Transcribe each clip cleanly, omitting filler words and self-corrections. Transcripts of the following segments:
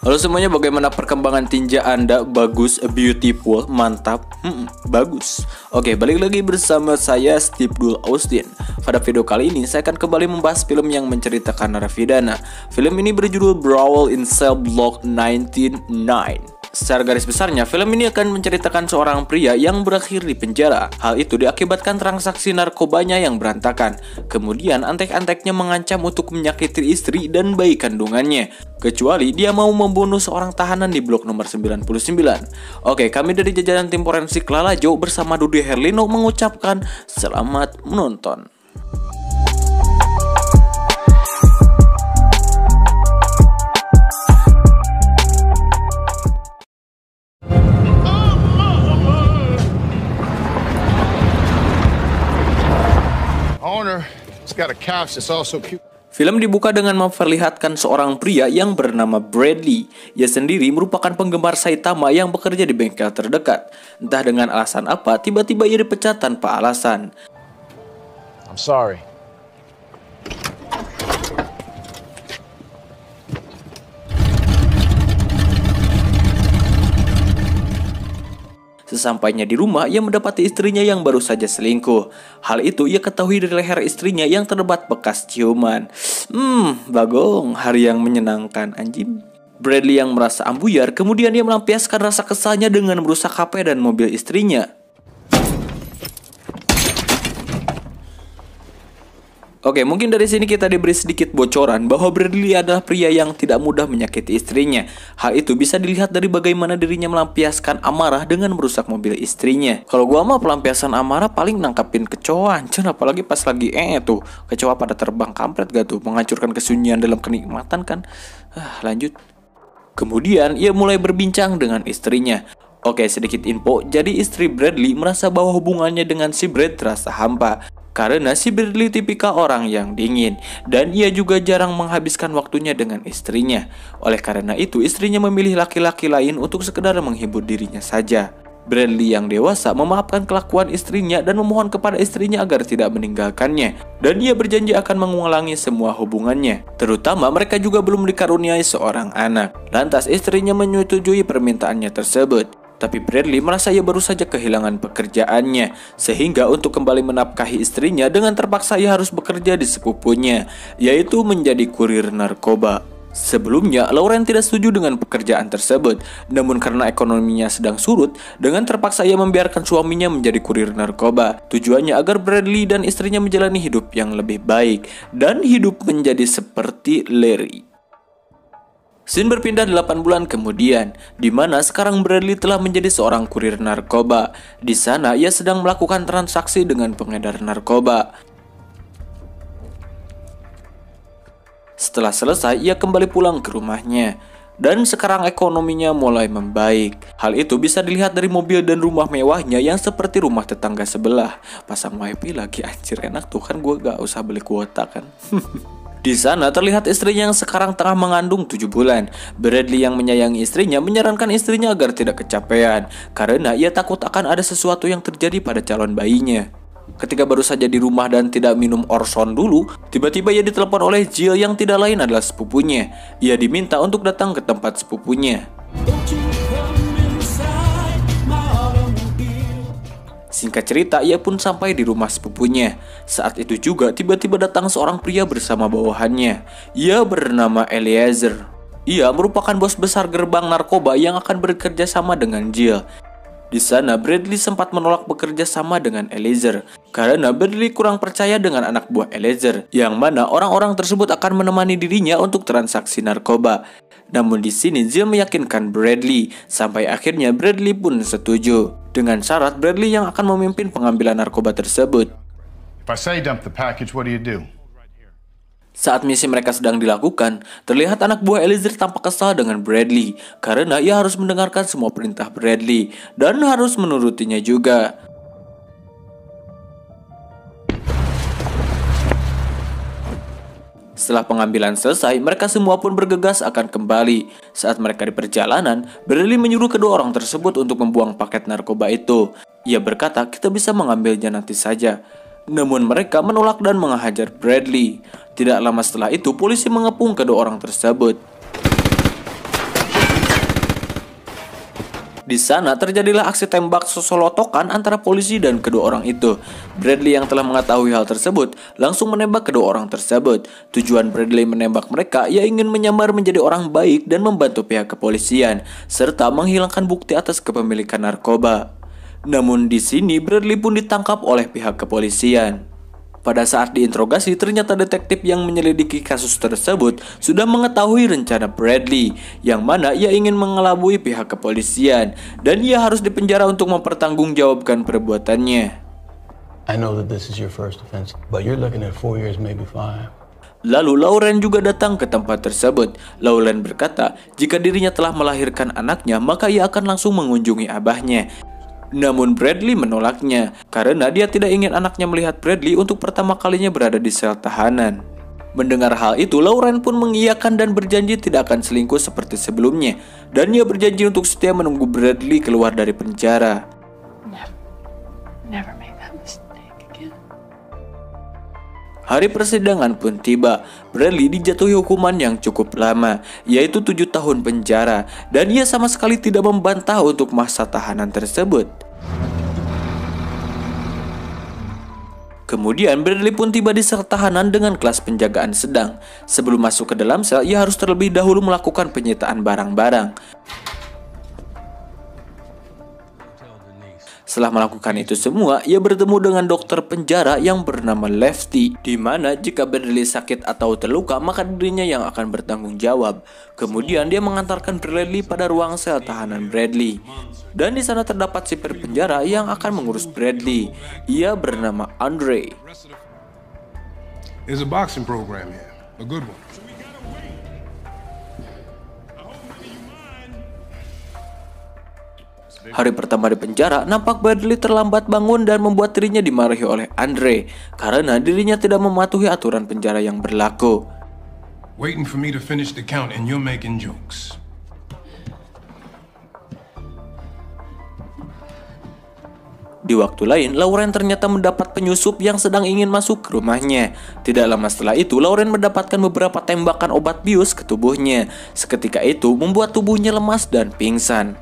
Halo semuanya, bagaimana perkembangan tinja Anda? Bagus, beautiful, mantap, bagus. Oke, balik lagi bersama saya Steve Dul Austin. Pada video kali ini saya akan kembali membahas film yang menceritakan narapidana. Film ini berjudul Brawl in Cell Block 99. Secara garis besarnya, film ini akan menceritakan seorang pria yang berakhir di penjara. Hal itu diakibatkan transaksi narkobanya yang berantakan. Kemudian antek-anteknya mengancam untuk menyakiti istri dan bayi kandungannya, kecuali dia mau membunuh seorang tahanan di blok nomor 99. Oke, kami dari jajaran tim forensik Lalajo bersama Dude Herlino mengucapkan selamat menonton. Film dibuka dengan memperlihatkan seorang pria yang bernama Bradley. Ia sendiri merupakan penggemar Saitama yang bekerja di bengkel terdekat. Entah dengan alasan apa, tiba-tiba ia dipecat tanpa alasan. I'm sorry. Sesampainya di rumah, ia mendapati istrinya yang baru saja selingkuh. Hal itu ia ketahui dari leher istrinya yang terdapat bekas ciuman. Bagong, hari yang menyenangkan anjing. Bradley yang merasa ambuyar, kemudian ia melampiaskan rasa kesalnya dengan merusak HP dan mobil istrinya. Oke, mungkin dari sini kita diberi sedikit bocoran bahwa Bradley adalah pria yang tidak mudah menyakiti istrinya. Hal itu bisa dilihat dari bagaimana dirinya melampiaskan amarah dengan merusak mobil istrinya. Kalau gua mah pelampiasan amarah paling nangkapin kecoa, anjir, apalagi pas lagi tuh kecoa pada terbang, kampret gak tuh, menghancurkan kesunyian dalam kenikmatan kan. Lanjut. Kemudian ia mulai berbincang dengan istrinya. Oke, sedikit info, jadi istri Bradley merasa bahwa hubungannya dengan si Brad terasa hampa. Karena si Bradley tipikal orang yang dingin, dan ia juga jarang menghabiskan waktunya dengan istrinya. Oleh karena itu, istrinya memilih laki-laki lain untuk sekedar menghibur dirinya saja. Bradley yang dewasa memaafkan kelakuan istrinya dan memohon kepada istrinya agar tidak meninggalkannya. Dan ia berjanji akan mengulangi semua hubungannya. Terutama mereka juga belum dikaruniai seorang anak. Lantas istrinya menyetujui permintaannya tersebut. Tapi Bradley merasa ia baru saja kehilangan pekerjaannya, sehingga untuk kembali menafkahi istrinya dengan terpaksa ia harus bekerja di sepupunya, yaitu menjadi kurir narkoba. Sebelumnya, Lauren tidak setuju dengan pekerjaan tersebut, namun karena ekonominya sedang surut, dengan terpaksa ia membiarkan suaminya menjadi kurir narkoba. Tujuannya agar Bradley dan istrinya menjalani hidup yang lebih baik, dan hidup menjadi seperti Larry. Scene berpindah 8 bulan kemudian, di mana sekarang Bradley telah menjadi seorang kurir narkoba. Di sana ia sedang melakukan transaksi dengan pengedar narkoba. Setelah selesai, ia kembali pulang ke rumahnya. Dan sekarang ekonominya mulai membaik. Hal itu bisa dilihat dari mobil dan rumah mewahnya yang seperti rumah tetangga sebelah. Pasang wifi lagi, anjir, enak tuh kan, gue gak usah beli kuota kan. Di sana terlihat istrinya yang sekarang tengah mengandung 7 bulan. Bradley yang menyayangi istrinya menyarankan istrinya agar tidak kecapean, karena ia takut akan ada sesuatu yang terjadi pada calon bayinya. Ketika baru saja di rumah dan tidak minum Orson dulu, tiba-tiba ia ditelepon oleh Jill yang tidak lain adalah sepupunya. Ia diminta untuk datang ke tempat sepupunya. Singkat cerita, ia pun sampai di rumah sepupunya. Saat itu juga tiba-tiba datang seorang pria bersama bawahannya. Ia bernama Eliezer. Ia merupakan bos besar gerbang narkoba yang akan bekerja sama dengan Jill. Di sana Bradley sempat menolak bekerja sama dengan Eliezer karena Bradley kurang percaya dengan anak buah Eliezer, yang mana orang-orang tersebut akan menemani dirinya untuk transaksi narkoba. Namun di sini Jill meyakinkan Bradley, sampai akhirnya Bradley pun setuju. Dengan syarat Bradley yang akan memimpin pengambilan narkoba tersebut. If I say dump the package, what do you do? Saat misi mereka sedang dilakukan, terlihat anak buah Eliezer tampak kesal dengan Bradley karena ia harus mendengarkan semua perintah Bradley dan harus menurutinya juga. Setelah pengambilan selesai, mereka semua pun bergegas akan kembali. Saat mereka di perjalanan, Bradley menyuruh kedua orang tersebut untuk membuang paket narkoba itu. Ia berkata, kita bisa mengambilnya nanti saja. Namun mereka menolak dan menghajar Bradley. Tidak lama setelah itu, polisi mengepung kedua orang tersebut. Di sana terjadilah aksi tembak sosolotokan antara polisi dan kedua orang itu. Bradley yang telah mengetahui hal tersebut langsung menembak kedua orang tersebut. Tujuan Bradley menembak mereka ia ingin menyamar menjadi orang baik dan membantu pihak kepolisian serta menghilangkan bukti atas kepemilikan narkoba. Namun di sini Bradley pun ditangkap oleh pihak kepolisian. Pada saat diinterogasi, ternyata detektif yang menyelidiki kasus tersebut sudah mengetahui rencana Bradley, yang mana ia ingin mengelabui pihak kepolisian, dan ia harus dipenjara untuk mempertanggungjawabkan perbuatannya. I know that this is your first offense, but you're looking at 4 years, maybe 5. Lalu Lauren juga datang ke tempat tersebut. Lauren berkata, jika dirinya telah melahirkan anaknya, maka ia akan langsung mengunjungi abahnya. Namun Bradley menolaknya karena dia tidak ingin anaknya melihat Bradley untuk pertama kalinya berada di sel tahanan. Mendengar hal itu, Lauren pun mengiyakan dan berjanji tidak akan selingkuh seperti sebelumnya, dan ia berjanji untuk setia menunggu Bradley keluar dari penjara. Never make that mistake again. Hari persidangan pun tiba. Bradley dijatuhi hukuman yang cukup lama, yaitu 7 tahun penjara, dan ia sama sekali tidak membantah untuk masa tahanan tersebut. Kemudian Bradley pun tiba di sel tahanan dengan kelas penjagaan sedang. Sebelum masuk ke dalam sel, ia harus terlebih dahulu melakukan penyitaan barang-barang. Setelah melakukan itu semua, ia bertemu dengan dokter penjara yang bernama Lefty, di mana jika Bradley sakit atau terluka, maka dirinya yang akan bertanggung jawab. Kemudian dia mengantarkan Bradley pada ruang sel tahanan Bradley. Dan di sana terdapat sipir penjara yang akan mengurus Bradley. Ia bernama Andre. There's a boxing program here, a good one. Hari pertama di penjara, nampak Bradley terlambat bangun dan membuat dirinya dimarahi oleh Andre karena dirinya tidak mematuhi aturan penjara yang berlaku. Waiting for me to finish the count and you're making jokes. Di waktu lain, Lauren ternyata mendapat penyusup yang sedang ingin masuk ke rumahnya. Tidak lama setelah itu, Lauren mendapatkan beberapa tembakan obat bius ke tubuhnya. Seketika itu, membuat tubuhnya lemas dan pingsan.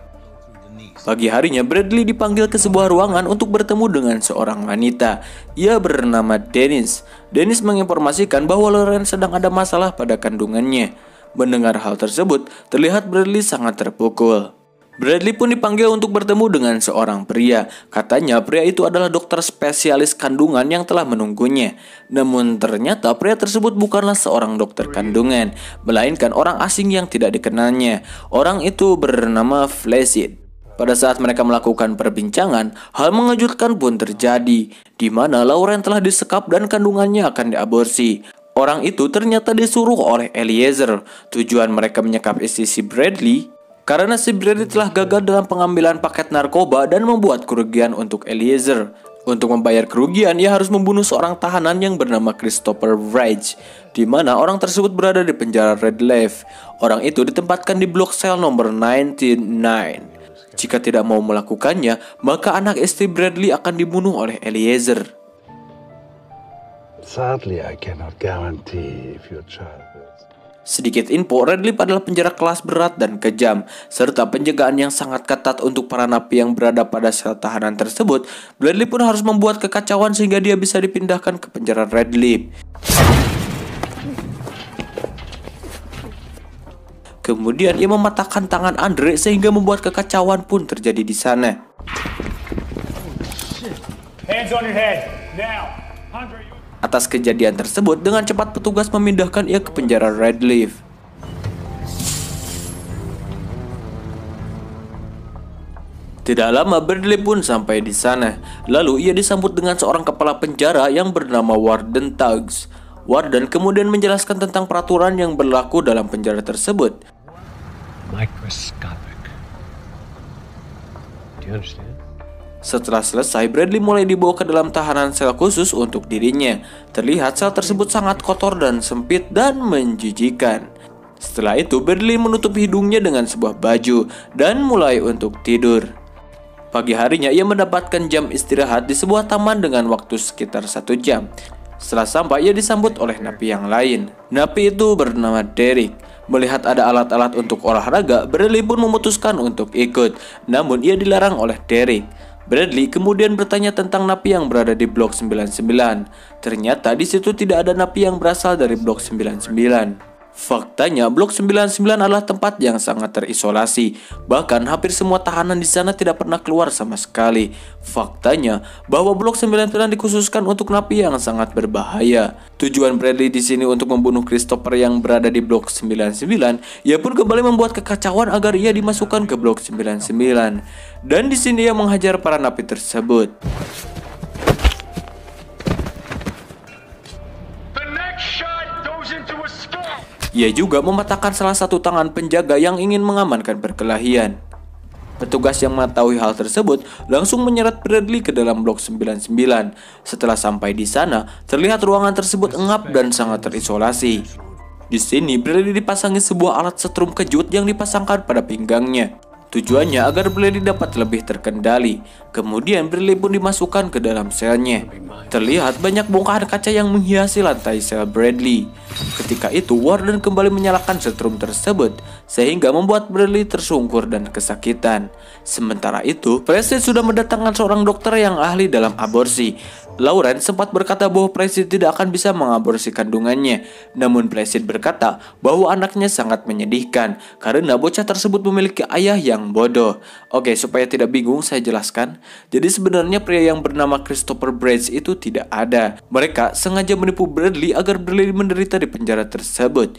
Pagi harinya, Bradley dipanggil ke sebuah ruangan untuk bertemu dengan seorang wanita. Ia bernama Dennis. Dennis menginformasikan bahwa Lauren sedang ada masalah pada kandungannya. Mendengar hal tersebut, terlihat Bradley sangat terpukul. Bradley pun dipanggil untuk bertemu dengan seorang pria. Katanya pria itu adalah dokter spesialis kandungan yang telah menunggunya. Namun ternyata pria tersebut bukanlah seorang dokter kandungan, melainkan orang asing yang tidak dikenalnya. Orang itu bernama Flacid. Pada saat mereka melakukan perbincangan, hal mengejutkan pun terjadi, di mana Lauren telah disekap dan kandungannya akan diaborsi. Orang itu ternyata disuruh oleh Eliezer. Tujuan mereka menyekap istri si Bradley karena si Bradley telah gagal dalam pengambilan paket narkoba dan membuat kerugian untuk Eliezer. Untuk membayar kerugian, ia harus membunuh seorang tahanan yang bernama Christopher Wright, di mana orang tersebut berada di penjara Red Leaf. Orang itu ditempatkan di blok sel nomor 99. Jika tidak mau melakukannya, maka anak istri Bradley akan dibunuh oleh Eliezer. Sadly, I cannot guarantee if your child is. Sedikit info, Red Leaf adalah penjara kelas berat dan kejam, serta penjagaan yang sangat ketat untuk para napi yang berada pada sel tahanan tersebut. Bradley pun harus membuat kekacauan sehingga dia bisa dipindahkan ke penjara Red Leaf. Kemudian ia mematahkan tangan Andre sehingga membuat kekacauan pun terjadi di sana. Hands on your head. Now. Andre, you... Atas kejadian tersebut, dengan cepat petugas memindahkan ia ke penjara Red Leaf. Tidak lama Bradley pun sampai di sana. Lalu ia disambut dengan seorang kepala penjara yang bernama Warden Tuggs. Warden kemudian menjelaskan tentang peraturan yang berlaku dalam penjara tersebut. Microscopic. Do you understand? Setelah selesai, Bradley mulai dibawa ke dalam tahanan sel khusus untuk dirinya. Terlihat sel tersebut sangat kotor dan sempit dan menjijikan. Setelah itu, Bradley menutup hidungnya dengan sebuah baju dan mulai untuk tidur. Pagi harinya ia mendapatkan jam istirahat di sebuah taman dengan waktu sekitar 1 jam. Setelah sampai, ia disambut oleh napi yang lain. Napi itu bernama Derek. Melihat ada alat-alat untuk olahraga, Bradley pun memutuskan untuk ikut. Namun ia dilarang oleh Derek. Bradley kemudian bertanya tentang napi yang berada di blok 99. Ternyata di situ tidak ada napi yang berasal dari blok 99. Faktanya, blok 99 adalah tempat yang sangat terisolasi. Bahkan hampir semua tahanan di sana tidak pernah keluar sama sekali. Faktanya, bahwa blok 99 dikhususkan untuk napi yang sangat berbahaya. Tujuan Bradley di sini untuk membunuh Christopher yang berada di blok 99. Ia pun kembali membuat kekacauan agar ia dimasukkan ke blok 99. Dan di sini ia menghajar para napi tersebut. Ia juga mematahkan salah satu tangan penjaga yang ingin mengamankan perkelahian. Petugas yang mengetahui hal tersebut langsung menyeret Bradley ke dalam blok 99. Setelah sampai di sana, terlihat ruangan tersebut engap dan sangat terisolasi. Di sini, Bradley dipasangi sebuah alat setrum kejut yang dipasangkan pada pinggangnya. Tujuannya agar Bradley dapat lebih terkendali. Kemudian Bradley pun dimasukkan ke dalam selnya. Terlihat banyak bongkahan kaca yang menghiasi lantai sel Bradley. Ketika itu Warden kembali menyalakan setrum tersebut, sehingga membuat Bradley tersungkur dan kesakitan. Sementara itu, Presiden sudah mendatangkan seorang dokter yang ahli dalam aborsi. Lauren sempat berkata bahwa Presiden tidak akan bisa mengaborsi kandungannya. Namun Presiden berkata bahwa anaknya sangat menyedihkan karena bocah tersebut memiliki ayah yang bodoh. Oke, supaya tidak bingung saya jelaskan. Jadi sebenarnya pria yang bernama Christopher Bridge itu tidak ada. Mereka sengaja menipu Bradley agar Bradley menderita di penjara tersebut.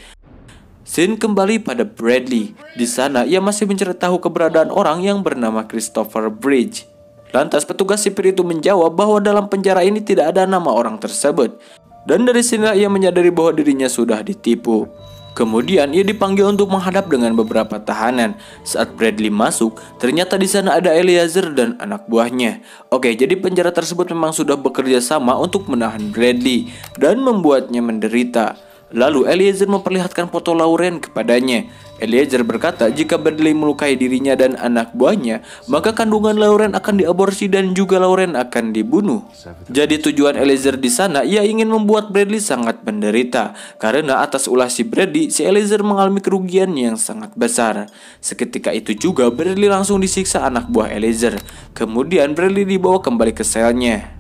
Scene kembali pada Bradley. Di sana ia masih mencari tahu keberadaan orang yang bernama Christopher Bridge. Lantas petugas sipir itu menjawab bahwa dalam penjara ini tidak ada nama orang tersebut. Dan dari sinilah ia menyadari bahwa dirinya sudah ditipu. Kemudian ia dipanggil untuk menghadap dengan beberapa tahanan. Saat Bradley masuk, ternyata di sana ada Eliezer dan anak buahnya. Oke, jadi penjara tersebut memang sudah bekerja sama untuk menahan Bradley dan membuatnya menderita. Lalu Eliezer memperlihatkan foto Lauren kepadanya. Eliezer berkata jika Bradley melukai dirinya dan anak buahnya, maka kandungan Lauren akan diaborsi dan juga Lauren akan dibunuh. Jadi tujuan Eliezer di sana, ia ingin membuat Bradley sangat menderita. Karena atas ulah si Bradley, si Eliezer mengalami kerugian yang sangat besar. Seketika itu juga Bradley langsung disiksa anak buah Eliezer. Kemudian Bradley dibawa kembali ke selnya.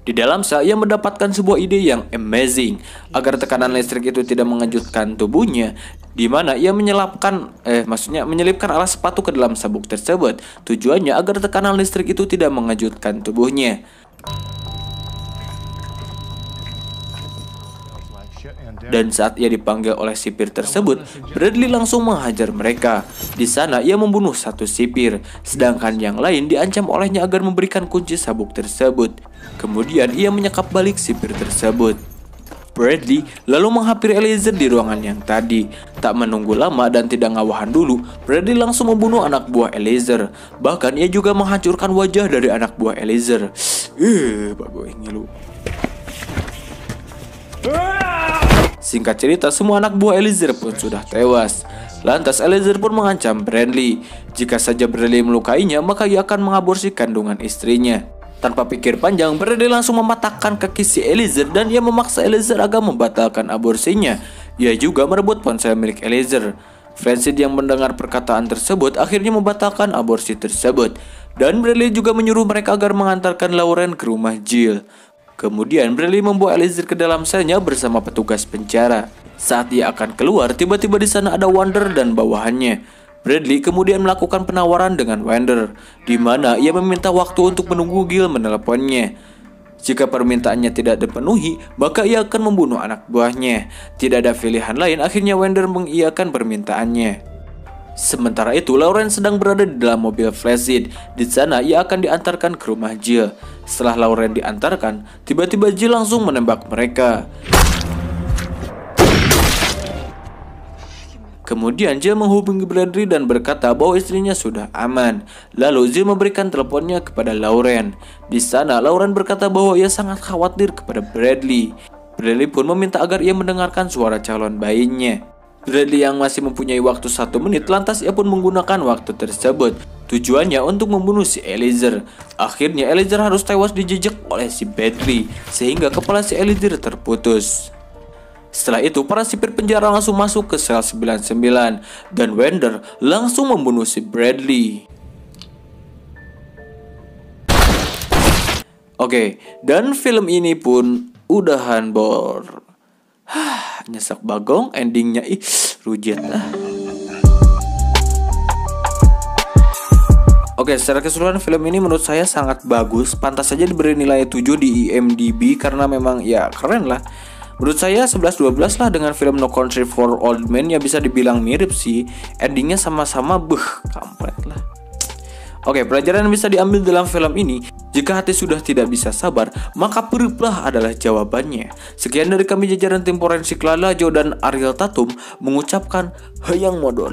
Di dalam sel, ia mendapatkan sebuah ide yang amazing agar tekanan listrik itu tidak mengejutkan tubuhnya, di mana ia menyelipkan alas sepatu ke dalam sabuk tersebut. Tujuannya agar tekanan listrik itu tidak mengejutkan tubuhnya. Dan saat ia dipanggil oleh sipir tersebut, Bradley langsung menghajar mereka. Di sana ia membunuh satu sipir, sedangkan yang lain diancam olehnya agar memberikan kunci sabuk tersebut. Kemudian ia menyekap balik sipir tersebut. Bradley lalu menghampiri Eliezer di ruangan yang tadi. Tak menunggu lama dan tidak ngawahan dulu, Bradley langsung membunuh anak buah Eliezer. Bahkan ia juga menghancurkan wajah dari anak buah Eliezer. Bagus ngilu. Singkat cerita, semua anak buah Eliezer pun sudah tewas. Lantas Eliezer pun mengancam Bradley. Jika saja Bradley melukainya, maka ia akan mengaborsi kandungan istrinya. Tanpa pikir panjang, Bradley langsung mematahkan kaki si Eliezer dan ia memaksa Eliezer agar membatalkan aborsinya. Ia juga merebut ponsel milik Eliezer. Francis yang mendengar perkataan tersebut akhirnya membatalkan aborsi tersebut. Dan Bradley juga menyuruh mereka agar mengantarkan Lauren ke rumah Jill. Kemudian Bradley membawa Eliezer ke dalam selnya bersama petugas penjara. Saat ia akan keluar, tiba-tiba di sana ada Wander dan bawahannya. Bradley kemudian melakukan penawaran dengan Wander, di mana ia meminta waktu untuk menunggu Gil meneleponnya. Jika permintaannya tidak dipenuhi, maka ia akan membunuh anak buahnya. Tidak ada pilihan lain, akhirnya Wander mengiyakan permintaannya. Sementara itu, Lauren sedang berada di dalam mobil Flaccid. Di sana ia akan diantarkan ke rumah Jill. Setelah Lauren diantarkan, tiba-tiba Jill langsung menembak mereka. Kemudian Jill menghubungi Bradley dan berkata bahwa istrinya sudah aman. Lalu Jill memberikan teleponnya kepada Lauren. Di sana Lauren berkata bahwa ia sangat khawatir kepada Bradley. Bradley pun meminta agar ia mendengarkan suara calon bayinya. Bradley yang masih mempunyai waktu 1 menit, lantas ia pun menggunakan waktu tersebut. Tujuannya untuk membunuh si Eliezer. Akhirnya Eliezer harus tewas dijejek oleh si Bradley, sehingga kepala si Eliezer terputus. Setelah itu, para sipir penjara langsung masuk ke sel 99, dan Wender langsung membunuh si Bradley. Oke, dan film ini pun udahan bor. Nyesek bagong, endingnya rujit lah. Oke, secara keseluruhan film ini menurut saya sangat bagus. Pantas saja diberi nilai 7 di IMDb karena memang ya keren lah. Menurut saya 11-12 lah dengan film No Country for Old Men, ya bisa dibilang mirip sih. Endingnya sama-sama kampret lah. Oke, pelajaran yang bisa diambil dalam film ini, jika hati sudah tidak bisa sabar, maka periplah adalah jawabannya. Sekian dari kami jajaran tim forensik Lala Jo dan Ariel Tatum mengucapkan hayang modal.